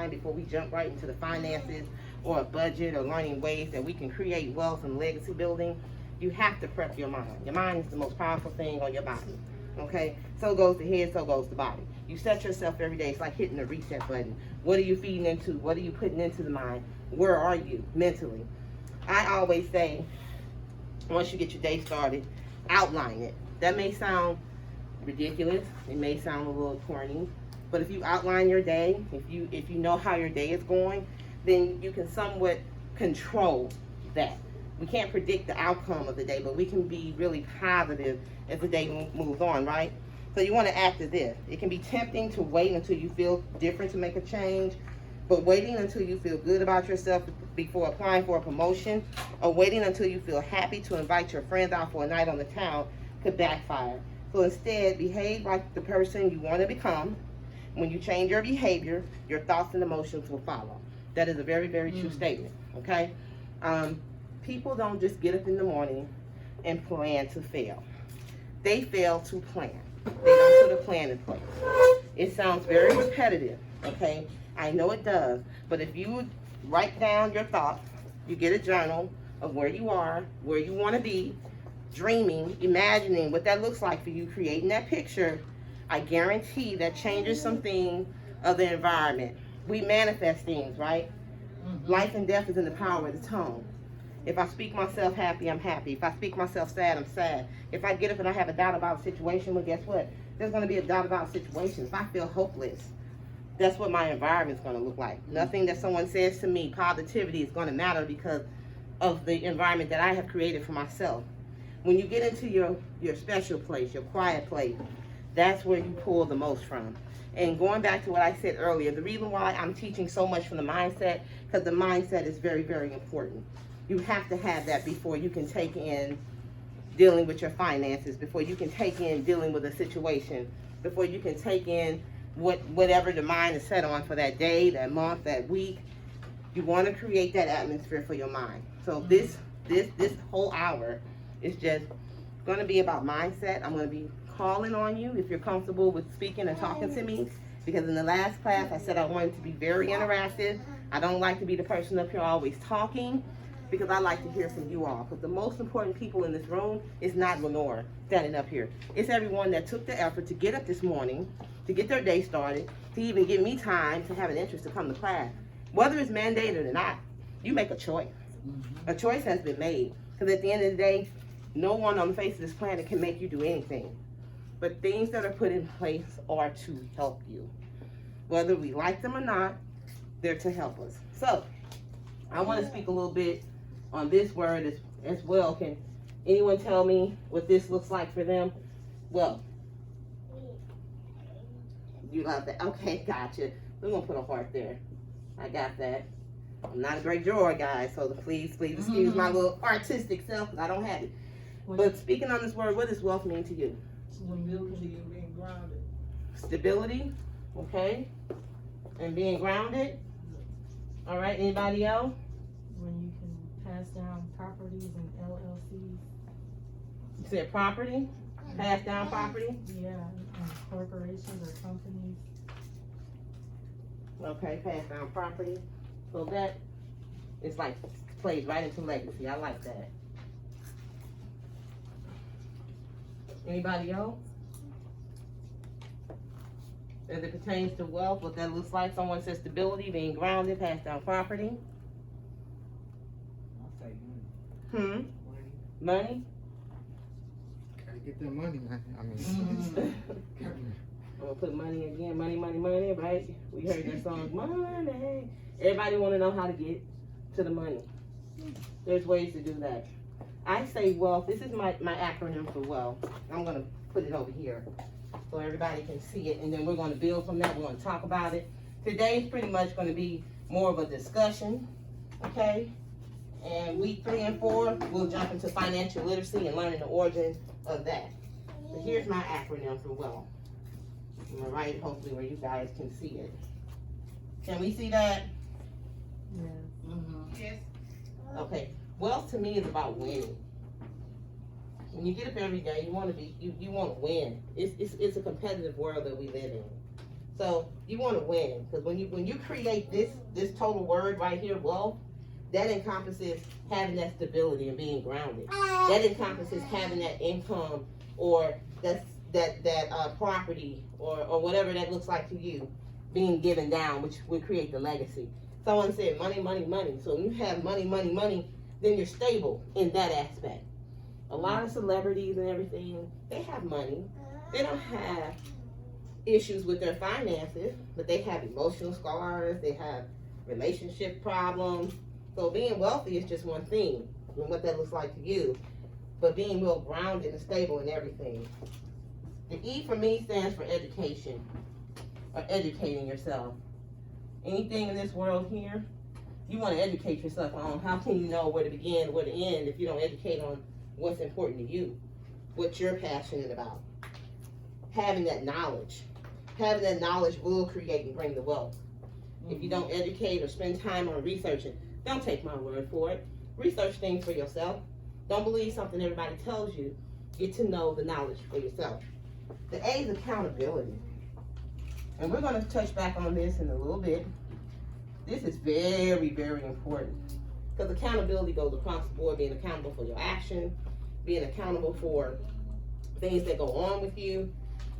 mind before we jump right into the finances or a budget or learning ways that we can create wealth and legacy building, you have to prep your mind. Your mind is the most powerful thing on your body. Okay? So goes the head, so goes the body. You set yourself every day. It's like hitting the reset button. What are you feeding into? What are you putting into the mind? Where are you mentally? I always say, once you get your day started, outline it. That may sound ridiculous. It may sound a little corny. But if you outline your day, if you know how your day is going, then you can somewhat control that. We can't predict the outcome of the day, but we can be really positive as the day moves on, right? So you want to act as if. It can be tempting to wait until you feel different to make a change, but waiting until you feel good about yourself before applying for a promotion, or waiting until you feel happy to invite your friends out for a night on the town could backfire. So instead, behave like the person you want to become. When you change your behavior, your thoughts and emotions will follow. That is a very, very true statement, okay? People don't just get up in the morning and plan to fail. They fail to plan. They don't put a plan in place. It sounds very repetitive, okay? I know it does, but if you write down your thoughts, you get a journal of where you are, where you want to be, dreaming, imagining what that looks like for you, creating that picture, I guarantee that changes something of the environment. We manifest things, right? Life and death is in the power of the tongue. If I speak myself happy, I'm happy. If I speak myself sad, I'm sad. If I get up and I have a doubt about a situation, well, guess what? There's going to be a doubt about a situation. If I feel hopeless, that's what my environment's going to look like. Nothing that someone says to me, positivity, is going to matter because of the environment that I have created for myself. When you get into your special place, your quiet place, that's where you pull the most from. And going back to what I said earlier, the reason why I'm teaching so much from the mindset, because the mindset is very, very important. You have to have that before you can take in dealing with your finances, before you can take in dealing with a situation, before you can take in whatever the mind is set on for that day, that month, that week. You want to create that atmosphere for your mind. So this whole hour is just going to be about mindset. I'm going to be calling on you if you're comfortable with speaking and talking to me, because in the last class I said I wanted to be very interactive. I don't like to be the person up here always talking, because I like to hear from you all. Because the most important people in this room is not Lenore standing up here. It's everyone that took the effort to get up this morning, to get their day started, to even give me time to have an interest to come to class. Whether it's mandated or not, you make a choice. A choice has been made. Because at the end of the day, no one on the face of this planet can make you do anything. But things that are put in place are to help you. Whether we like them or not, they're to help us. So, I want to speak a little bit on this word as well. Can anyone tell me what this looks like for them? Well, you love that. Okay, gotcha. We're going to put a heart there. I got that. I'm not a great drawer, guys, so please excuse my little artistic self, because I don't have it. But speaking on this word, what does wealth mean to you? Stability and being grounded. Stability, okay, and being grounded. All right, anybody else? When you can pass down properties and LLCs. You said property, pass down property. Yeah, corporations or companies. Okay, pass down property. So that is like plays right into legacy. I like that. Anybody else? As it pertains to wealth, what that looks like, someone says stability, being grounded, pass down property. I'll say money. Money? Gotta get that money, man. I mean, I'm gonna put money again, money, right? We heard that song, money. Everybody wanna know how to get to the money. There's ways to do that. I say wealth, this is my acronym for wealth. I'm gonna put it over here so everybody can see it, and then we're gonna build from that, we're gonna talk about it. Today's pretty much gonna be more of a discussion, okay? And week 3 and 4, we'll jump into financial literacy and learning the origin of that. But here's my acronym for wealth. I'm gonna write it hopefully where you guys can see it. Can we see that? Yeah. yes. Okay. Wealth to me is about winning. When you get up every day, you want to win. It's a competitive world that we live in. So You want to win, because when you create this total word right here, wealth, that encompasses having that stability and being grounded. That encompasses having that income or that property or whatever that looks like to you being given down, which would create the legacy. Someone said money, money, money. So when you have money, money, money, then you're stable in that aspect. A lot of celebrities and everything, they have money. They don't have issues with their finances, but they have emotional scars, they have relationship problems. So being wealthy is just one thing, and what that looks like to you, but being well grounded and stable in everything. The E for me stands for education, or educating yourself. Anything in this world here, you want to educate yourself on. How can you know where to begin, where to end, if you don't educate on what's important to you, what you're passionate about? Having that knowledge will create and bring the wealth. If you don't educate or spend time on researching, don't take my word for it. Research things for yourself. Don't believe something everybody tells you. Get to know the knowledge for yourself. The A is accountability. And we're going to touch back on this in a little bit. This is very, very important. Because accountability goes across the board, being accountable for your action, being accountable for things that go on with you,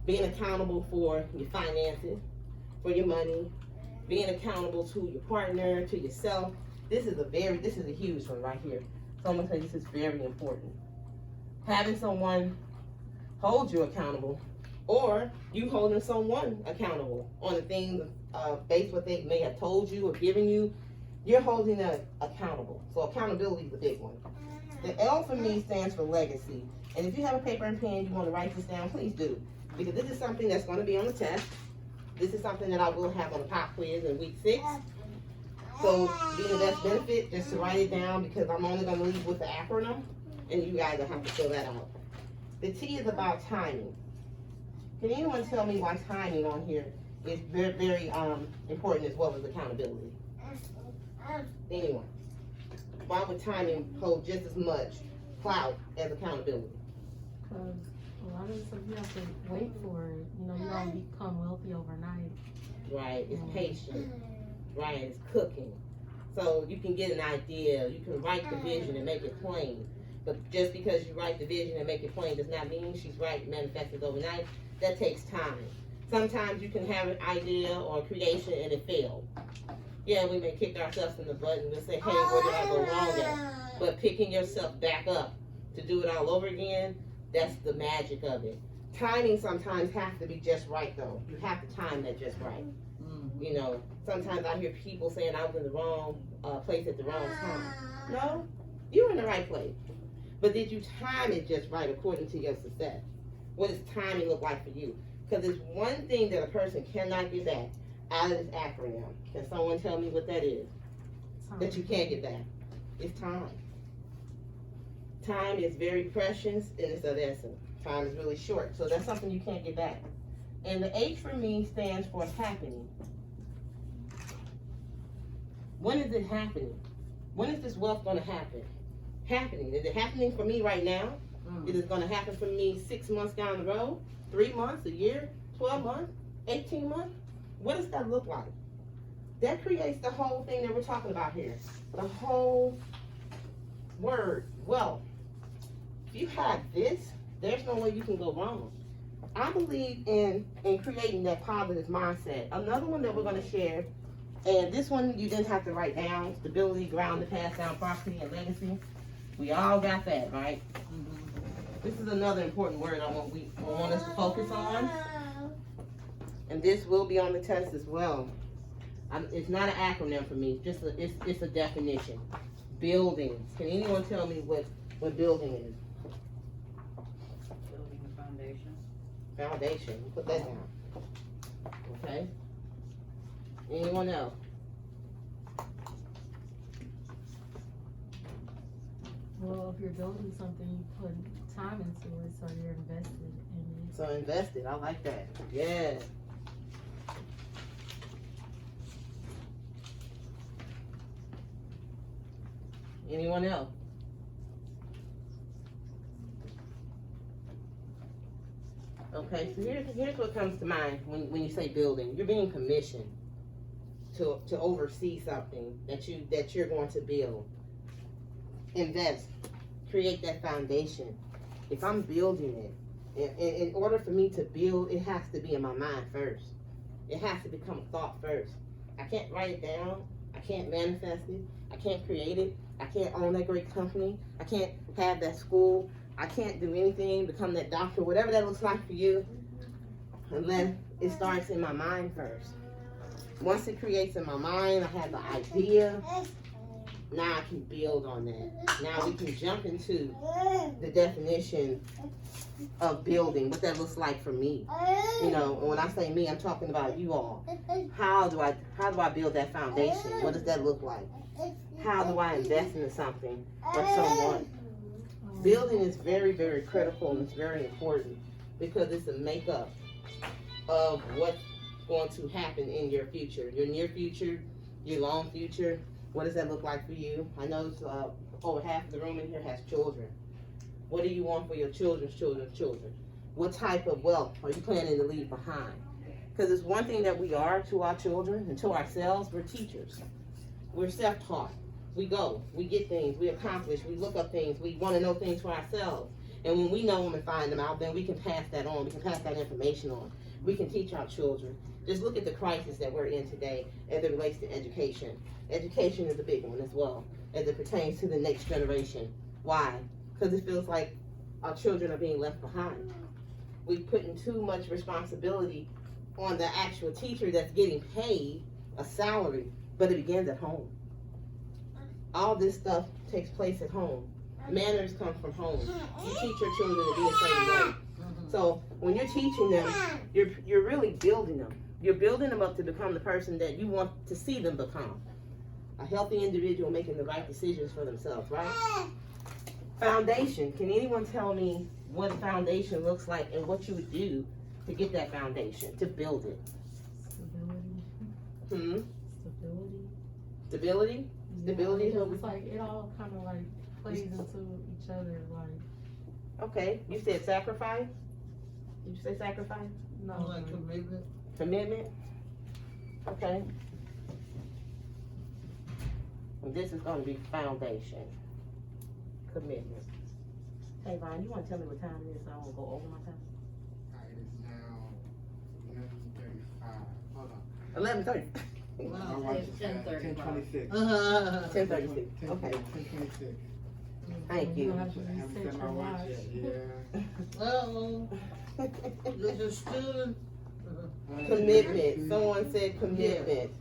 being accountable for your finances, for your money, being accountable to your partner, to yourself. This is a huge one right here. So I'm going to say this is very important. Having someone hold you accountable, or you holding someone accountable on the things based what they may have told you or given you. You're holding them accountable. So accountability is a big one. The L for me stands for legacy. And if you have a paper and pen, you want to write this down, please do. Because this is something that's going to be on the test. This is something that I will have on the pop quiz in week 6. So being the best benefit, just to write it down, because I'm only going to leave with the acronym, and you guys will have to fill that out. The T is about timing. Can anyone tell me why timing on here is very, very important as well as accountability? Anyone? Why would timing hold just as much clout as accountability? Because a lot of stuff you have to wait for it. You know, you don't become wealthy overnight. Right, it's patient. Right, it's cooking. So you can get an idea, you can write the vision and make it plain. But just because you write the vision and make it plain does not mean she's right, manifested overnight. That takes time. Sometimes you can have an idea or creation and it failed. Yeah, we may kick ourselves in the butt and we'll say, hey, where did I go wrong at? But picking yourself back up to do it all over again, that's the magic of it. Timing sometimes has to be just right, though. You have to time that just right. You know, sometimes I hear people saying I was in the wrong place at the wrong time. No, you were in the right place. But did you time it just right according to your success? What does timing look like for you? Because it's one thing that a person cannot get back out of this acronym. Can someone tell me what that is? That you can't get back. It's time. Time is very precious and it's of essence. Time is really short. So that's something you can't get back. And the H for me stands for happening. When is it happening? When is this wealth going to happen? Happening. Is it happening for me right now? Is it going to happen for me 6 months down the road? 3 months? A year? 12 months? 18 months? What does that look like? That creates the whole thing that we're talking about here. The whole word, wealth. If you have this, there's no way you can go wrong. I believe in creating that positive mindset. Another one that we're going to share, and this one you didn't have to write down, stability, grounded, pass down property, and legacy. We all got that, right? This is another important word I want us to focus on. And this will be on the test as well. It's not an acronym for me, it's a definition. Building. Can anyone tell me what building is? Building a foundation. Foundation. Put that down. Okay. Anyone else? Well, if you're building something, you put time into it, so you're invested in it. So invested. I like that. Yeah. Anyone else? Okay, so here's what comes to mind when you say building. You're being commissioned to oversee something that you're going to build. Invest, create that foundation. If I'm building it, in order for me to build, it has to be in my mind first. It has to become a thought first. I can't write it down. I can't manifest it. I can't create it. I can't own that great company. I can't have that school. I can't do anything, become that doctor, whatever that looks like for you, unless it starts in my mind first. Once it creates in my mind, I have the idea. Now I can build on that. Now we can jump into the definition of building, what that looks like for me. You know, and when I say me, I'm talking about you all. How do I build that foundation? What does that look like? How do I invest into something or someone? Building is very, very critical and it's very important because it's a makeup of what's going to happen in your future, your near future, your long future. What does that look like for you? I know over half of the room in here has children. What do you want for your children's children's children? What type of wealth are you planning to leave behind? Because it's one thing that we are to our children and to ourselves, we're teachers. We're self-taught. We go, we get things, we accomplish, we look up things, we want to know things for ourselves. And when we know them and find them out, then we can pass that on, we can pass that information on. We can teach our children. Just look at the crisis that we're in today as it relates to education. Education is a big one as well, as it pertains to the next generation. Why? Because it feels like our children are being left behind. We're putting too much responsibility on the actual teacher that's getting paid a salary, but it begins at home. All this stuff takes place at home. Manners come from home. You teach your children to be a certain way. So when you're teaching them, you're really building them. You're building them up to become the person that you want to see them become. A healthy individual making the right decisions for themselves, right? Foundation. Can anyone tell me what a foundation looks like and what you would do to get that foundation, to build it? Stability. Stability. Stability? Stability. Yeah, it's like it all kind of like plays into each other. Like, okay, you said sacrifice. Did you say sacrifice? no, Like commitment. Commitment. Okay. And this is going to be foundation. Commitment. Hey, Ryan, you want to tell me what time it is so I won't go over my time? It is now 11:35. Hold on. 11:30. My Wow, watch is 10:35. 10:26. 10:36. Okay. 10:26. Thank you. You're gonna have to I haven't reset set my your watch watch. yet. Yeah. Uh-oh, this is student. Commitment. Someone said commitment.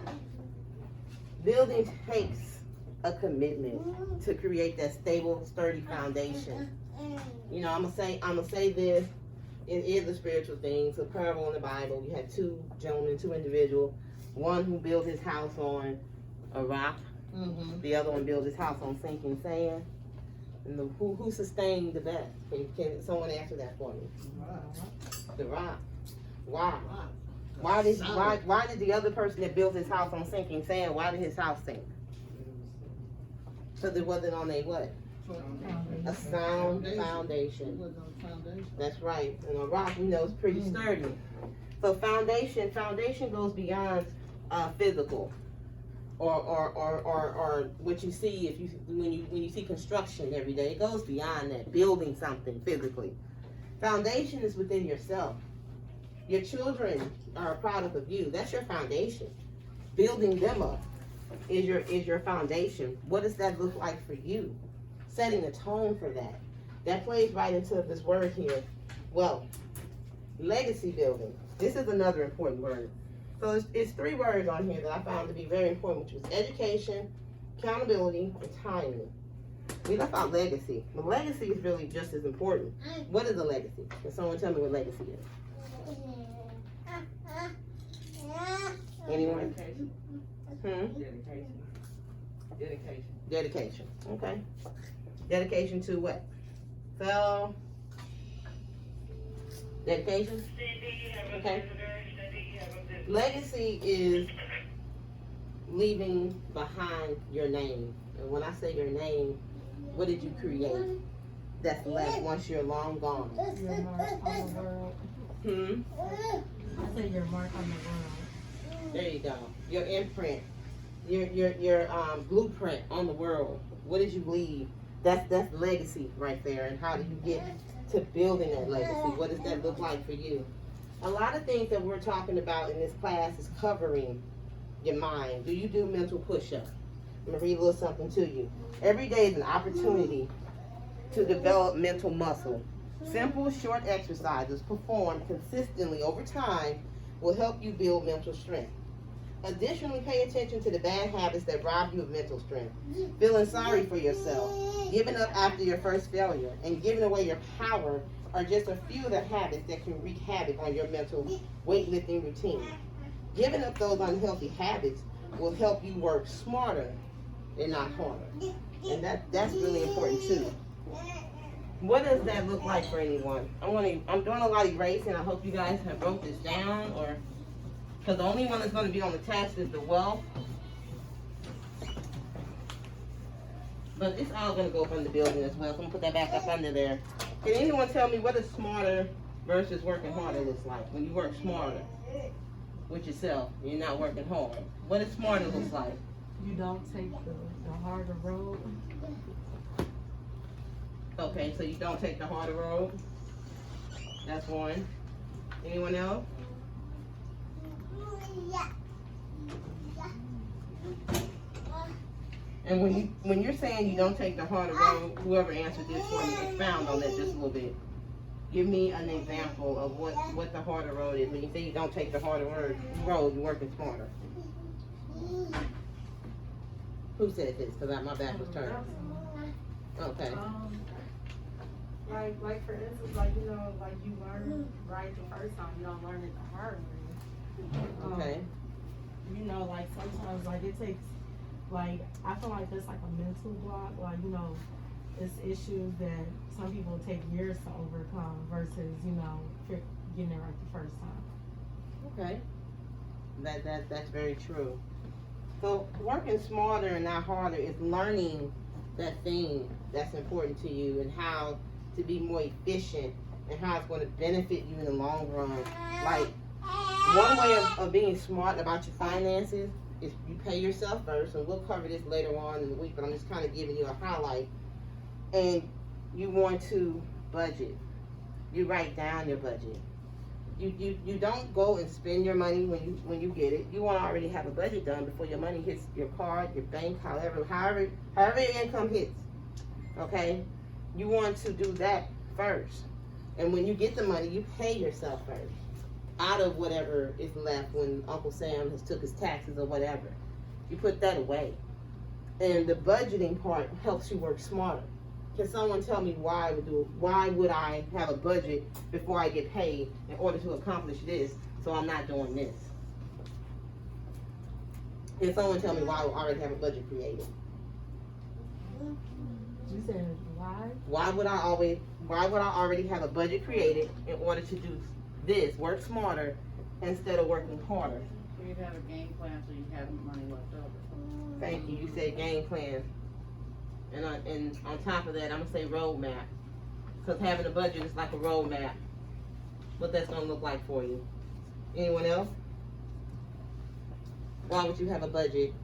Building takes a commitment to create that stable, sturdy foundation. You know, I'm gonna say this. It is a spiritual thing. It's a parable in the Bible. You had two gentlemen, two individuals. One who built his house on a rock. Mm-hmm. The other one built his house on sinking sand. And who sustained the best? Can someone answer that for me? The rock. Why? Why did the other person that built his house on sinking sand, why did his house sink? Because it wasn't on a what? A sound foundation. Wasn't on foundation. That's right. And a rock, we know, is pretty sturdy. So foundation goes beyond physical, or what you see when you see construction every day. It goes beyond that, building something physically. Foundation is within yourself. Your children are a product of you. That's your foundation. Building them up is your foundation. What does that look like for you? Setting a tone for that. That plays right into this word here. Well, legacy building. This is another important word. So it's three words on here that I found to be very important, which was education, accountability, and timing. We left out legacy. But legacy is really just as important. What is a legacy? Can someone tell me what legacy is? Anyone? Dedication. Okay. Dedication to what? So, dedication? Okay. Legacy is leaving behind your name. And when I say your name, what did you create that's left once you're long gone? Your mark on the world. I say your mark on the world. There you go. Your imprint, your blueprint on the world. What did you leave? That's legacy right there. And how do you get to building that legacy? What does that look like for you? A lot of things that we're talking about in this class is covering your mind. Do you do mental push-ups? I'm gonna read a little something to you. Every day is an opportunity to develop mental muscle. Simple, short exercises performed consistently over time will help you build mental strength. Additionally, pay attention to the bad habits that rob you of mental strength. Feeling sorry for yourself, giving up after your first failure, and giving away your power are just a few of the habits that can wreak havoc on your mental weightlifting routine. Giving up those unhealthy habits will help you work smarter and not harder. And that's really important too. What does that look like for anyone? I'm doing a lot of erasing. I hope you guys have wrote this down, or because the only one that's going to be on the test is the wealth. But it's all going to go up in the building as well. So I'm going to put that back up under there. Can anyone tell me what is smarter versus working harder looks like? When you work smarter with yourself, you're not working hard. What does smarter looks like? You don't take the harder road. Okay, so you don't take the harder road. That's one. Anyone else? And when you're saying you don't take the harder road, whoever answered this for me, expound on that just a little bit. Give me an example of what the harder road is. When you say you don't take the harder road, you're working smarter. Who said this? Because my back was turned. Okay. Like for instance, like you know, like you learn right the first time, you don't learn it the hard way. Okay. You know, like sometimes like it takes, like I feel like there's like a mental block, like you know, it's issues that some people take years to overcome versus you know getting it right the first time. Okay. That's very true. So working smarter and not harder is learning that thing that's important to you and how to be more efficient and how it's going to benefit you in the long run. Like one way of being smart about your finances is you pay yourself first, and we'll cover this later on in the week, but I'm just kind of giving you a highlight. And you want to budget. You write down your budget. You don't go and spend your money when you get it. You want to already have a budget done before your money hits your card, your bank, however your income hits. Okay? You want to do that first. And when you get the money, you pay yourself first. Out of whatever is left when Uncle Sam has took his taxes or whatever. You put that away. And the budgeting part helps you work smarter. Can someone tell me why would I have a budget before I get paid in order to accomplish this so I'm not doing this? Can someone tell me why I already have a budget created? You said why? Why would I already have a budget created in order to do this, work smarter instead of working harder? You'd have a game plan so you have money left over. Thank you. You said game plan. And on top of that, I'm gonna say roadmap. Because having a budget is like a roadmap. What that's gonna look like for you. Anyone else? Why would you have a budget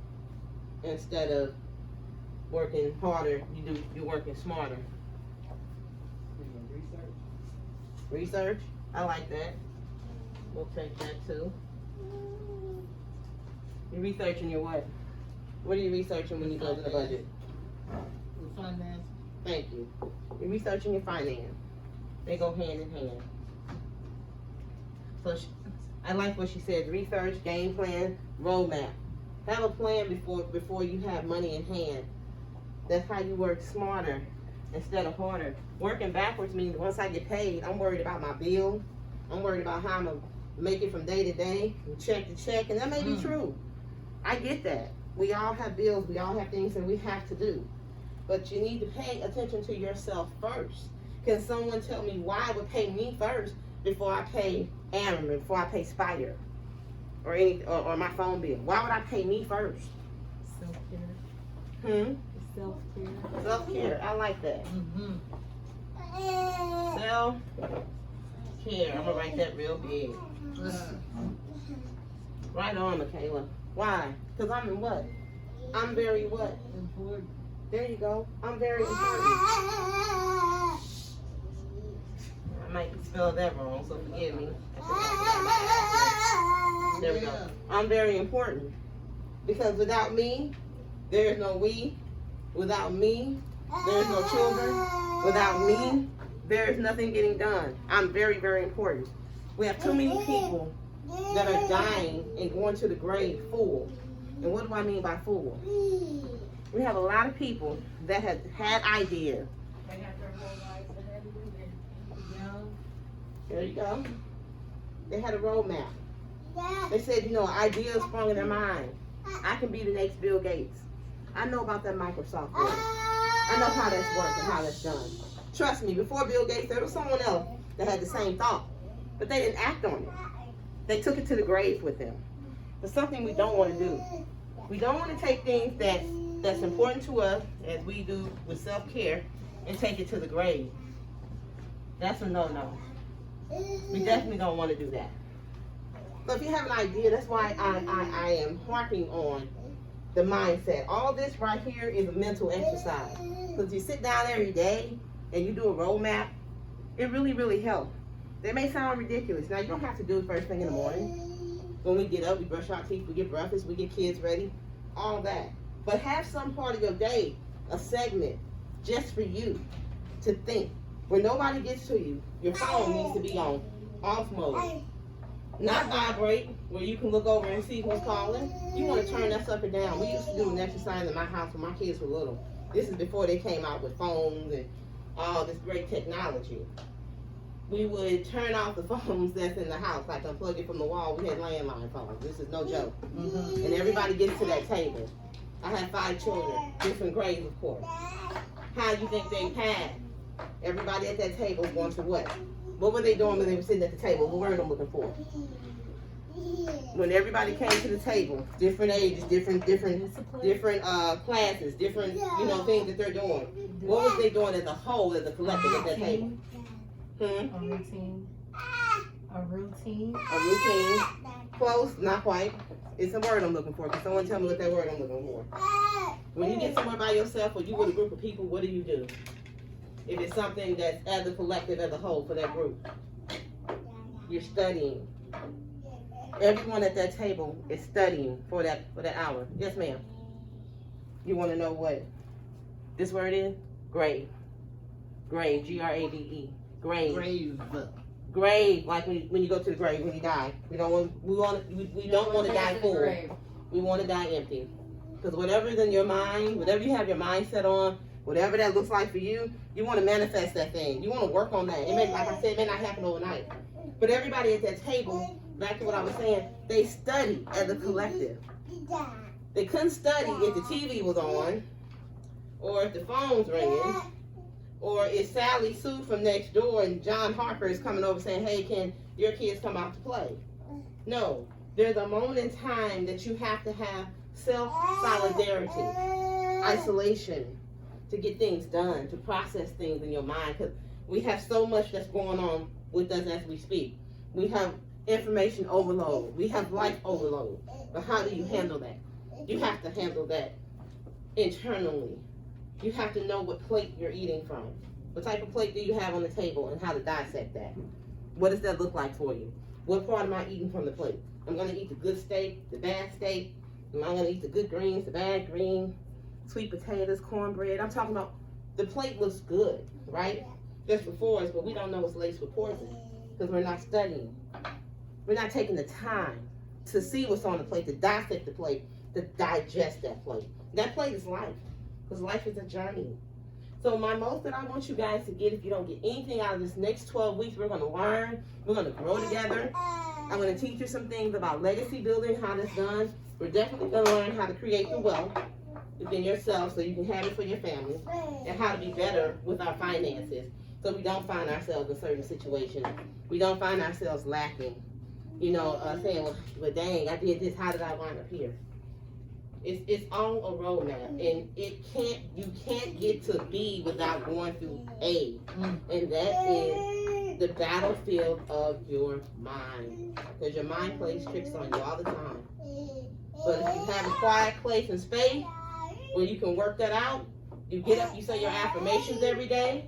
instead of working harder? You're working smarter. Research. I like that. We'll take that too. You're researching your what? What are you researching when you go to the budget? The finance. Thank you. You're researching your finance. They go hand in hand. So I like what she said. Research, game plan, roadmap. Have a plan before you have money in hand. That's how you work smarter instead of harder. Working backwards means once I get paid, I'm worried about my bill. I'm worried about how I'm going to make it from day to day, from check to check, and that may be true. I get that. We all have bills. We all have things that we have to do. But you need to pay attention to yourself first. Can someone tell me why I would pay me first before I pay Ameren, before I pay Spire, or my phone bill? Why would I pay me first? Self-care. Self-care. Self-care. I like that. Mm-hmm. Self-care. I'm gonna write that real big. Right on, Michaela. Why? Because I'm in what? I'm very what? Important. There you go. I'm very important. I might spell that wrong, so forgive me. There we go. I'm very important. Because without me, there is no we. Without me, there is no children. Without me, there is nothing getting done. I'm very, very important. We have too many people that are dying and going to the grave full. And what do I mean by full? We have a lot of people that have had ideas. They got their whole lives ahead of them. They're young. There you go. They had a roadmap. They said, ideas sprung in their mind. I can be the next Bill Gates. I know about that Microsoft work. I know how that's worked and how that's done. Trust me, before Bill Gates, there was someone else that had the same thought. But they didn't act on it. They took it to the grave with them. It's something we don't want to do. We don't want to take things that's important to us, as we do with self-care, and take it to the grave. That's a no-no. We definitely don't want to do that. So if you have an idea, that's why I am harping on the mindset. All this right here is a mental exercise. Because you sit down every day and you do a roadmap, it really, really helps. They may sound ridiculous. Now, you don't have to do it first thing in the morning. When we get up, we brush our teeth, we get breakfast, we get kids ready, all that. But have some part of your day, a segment, just for you to think. When nobody gets to you, your phone needs to be on off mode. Not vibrate, where you can look over and see who's calling. You want to turn that sucker down. We used to do an exercise in my house when my kids were little. This is before they came out with phones and all this great technology. We would turn off the phones that's in the house, like unplug it from the wall. We had landline phones. This is no joke. And everybody gets to that table. I had 5 children, different grades, of course. How do you think they passed? Everybody at that table going to what? What were they doing when they were sitting at the table? What word I'm looking for? When everybody came to the table, different ages, different classes, different things that they're doing. What was they doing as a whole, as a collective at that table? A routine. A routine. A routine. Close, not quite. It's a word I'm looking for. Can someone tell me what that word I'm looking for? When you get somewhere by yourself or you with a group of people, what do? If it's something that's as a collective, as a whole for that group, you're studying. Everyone at that table is studying for that hour. Yes, ma'am. You want to know what this word is? Grave. Grave. Grave. Grave. Grave. Like when you go to the grave, when you die. We don't want to die full. We want to die empty. Because whatever is in your mind, whatever you have your mindset on, whatever that looks like for you, you want to manifest that thing. You want to work on that. It may, like I said, it may not happen overnight. But everybody at that table, back to what I was saying, they study as a collective. They couldn't study if the TV was on, or if the phone's ringing, or if Sally Sue from next door and John Harper is coming over saying, hey, can your kids come out to play? No. There's a moment in time that you have to have self-solidarity, isolation, to get things done, to process things in your mind, because we have so much that's going on with us as we speak. We have information overload. We have life overload. But how do you handle that? You have to handle that internally. You have to know what plate you're eating from. What type of plate do you have on the table and how to dissect that? What does that look like for you? What part am I eating from the plate? I'm going to eat the good steak, the bad steak. Am I going to eat the good greens, the bad green? Sweet potatoes, cornbread. I'm talking about the plate looks good, right? Just before us, but we don't know it's laced with poison because we're not studying. We're not taking the time to see what's on the plate, to dissect the plate, to digest that plate. That plate is life, because life is a journey. So my most that I want you guys to get, if you don't get anything out of this next 12 weeks, we're going to learn, we're going to grow together. I'm going to teach you some things about legacy building, how that's done. We're definitely going to learn how to create the wealth within yourself so you can have it for your family, and how to be better with our finances so we don't find ourselves in certain situations. We don't find ourselves lacking, saying, well, dang, I did this, how did I wind up here? It's all a roadmap, and you can't get to B without going through A, and that is the battlefield of your mind. Because your mind plays tricks on you all the time. But if you have a quiet place and space where you can work that out, you get up, you say your affirmations every day.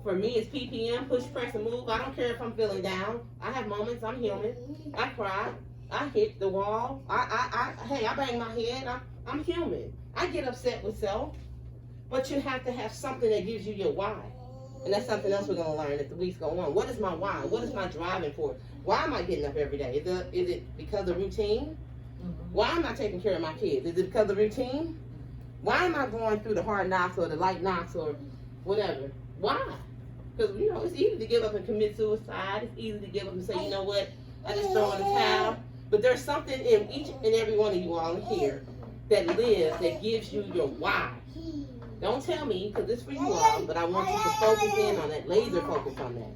For me, it's PPM, push, press, and move. I don't care if I'm feeling down. I have moments, I'm human. I cry. I hit the wall. Hey, I bang my head. I'm human. I get upset with self. But you have to have something that gives you your why. And that's something else we're going to learn as the weeks go on. What is my why? What is my driving force? Why am I getting up every day? Is it because of routine? Why am I taking care of my kids? Is it because of routine? Why am I going through the hard knocks or the light knocks or whatever? Why? Because, you know, it's easy to give up and commit suicide. It's easy to give up and say, you know what, I just throw in the towel. But there's something in each and every one of you all here that lives that gives you your why. Don't tell me, because it's for you all, but I want you to focus in on that, laser focus on that.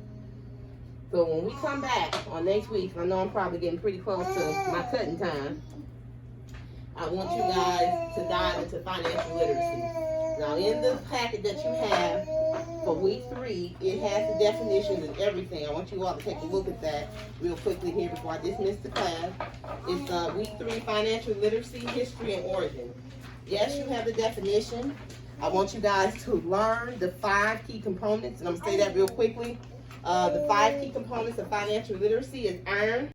So when we come back on next week, I know I'm probably getting pretty close to my cutting time, I want you guys to dive into financial literacy. Now, in the packet that you have for week 3, it has the definitions and everything. I want you all to take a look at that real quickly here before I dismiss the class. It's week 3, financial literacy, history, and origin. Yes, you have the definition. I want you guys to learn the 5 key components, and I'm going to say that real quickly. The 5 key components of financial literacy is earn,